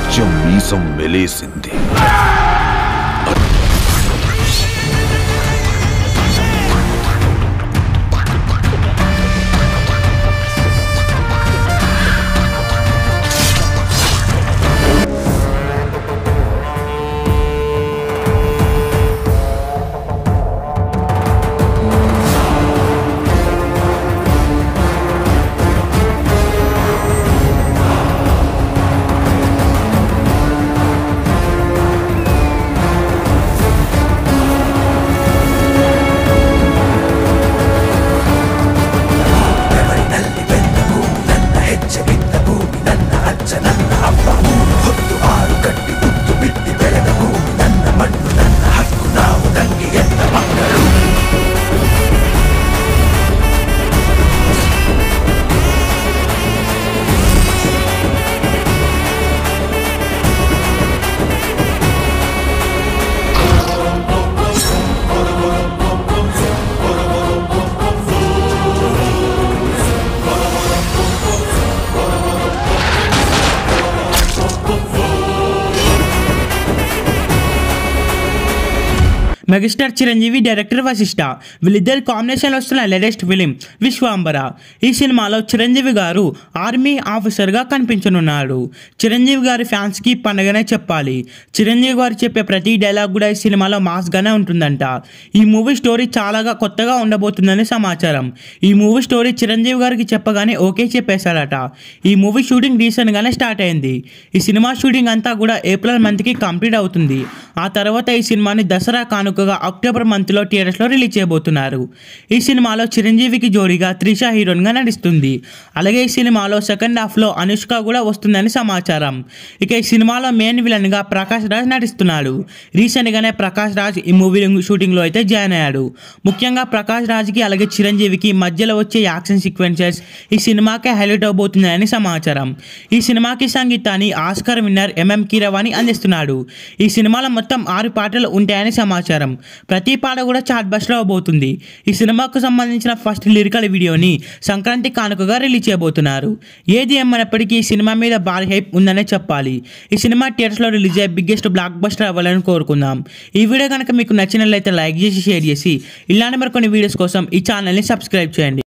సత్యం మీసం మెలేసింది. Megastar Chiranjeevi, director Vashishtha వీళ్ళిద్దరు కాంబినేషన్లో వస్తున్న లేటెస్ట్ ఫిలిం విశ్వాంబర. ఈ సినిమాలో చిరంజీవి గారు ఆర్మీ ఆఫీసర్గా కనిపించనున్నాడు. చిరంజీవి గారి ఫ్యాన్స్కి పండగనే చెప్పాలి. చిరంజీవి గారు చెప్పే ప్రతి డైలాగ్ కూడా ఈ సినిమాలో మాస్గానే ఉంటుందంట. ఈ మూవీ స్టోరీ చాలా కొత్తగా ఉండబోతుందని సమాచారం. ఈ మూవీ స్టోరీ చిరంజీవి గారికి చెప్పగానే ఓకే చెప్పేశాడట. ఈ మూవీ షూటింగ్ రీసెంట్గానే స్టార్ట్ అయింది. ఈ సినిమా షూటింగ్ అంతా కూడా ఏప్రిల్ మంత్కి కంప్లీట్ అవుతుంది. ఆ తర్వాత ఈ సినిమాని దసరా కానుకగా అక్టోబర్ మంత్లో థియేటర్స్లో రిలీజ్ చేయబోతున్నారు. ఈ సినిమాలో చిరంజీవికి జోడీగా త్రిష హీరోయిన్గా నటిస్తుంది. అలాగే ఈ సినిమాలో సెకండ్ హాఫ్లో అనుష్క కూడా వస్తుందని సమాచారం. ఇక ఈ సినిమాలో మెయిన్ విలన్గా ప్రకాష్ రాజ్ నటిస్తున్నాడు. రీసెంట్గానే ప్రకాష్ రాజ్ ఈ మూవీ షూటింగ్లో అయితే జాయిన్ అయ్యాడు. ముఖ్యంగా ప్రకాష్ రాజ్కి అలాగే చిరంజీవికి మధ్యలో వచ్చే యాక్షన్ సీక్వెన్సెస్ ఈ సినిమాకే హైలైట్ అవబోతున్నాయని సమాచారం. ఈ సినిమాకి సంగీతాన్ని ఆస్కార్ విన్నర్ ఎంఎం కీరవాణి అందిస్తున్నాడు. ఈ సినిమాలో మొత్తం 6 పాటలు ఉంటాయని సమాచారం. ప్రతి పాట కూడా చార్ట్ బస్టర్ అవబోతుంది. ఈ సినిమాకు సంబంధించిన ఫస్ట్ లిరికల్ వీడియోని సంక్రాంతి కానుకగా రిలీజ్ చేయబోతున్నారు. ఏది ఏమైనప్పటికీ ఈ సినిమా మీద భారీ హైప్ ఉందనే చెప్పాలి. ఈ సినిమా థియేటర్స్లో రిలీజ్ అయ్యే బిగ్గెస్ట్ బ్లాక్ బస్టర్ అవ్వాలని కోరుకుందాం. ఈ వీడియో కనుక మీకు నచ్చినట్లయితే లైక్ చేసి షేర్ చేసి ఇలాంటి మరికొన్ని వీడియోస్ కోసం ఈ ఛానల్ని సబ్స్క్రైబ్ చేయండి.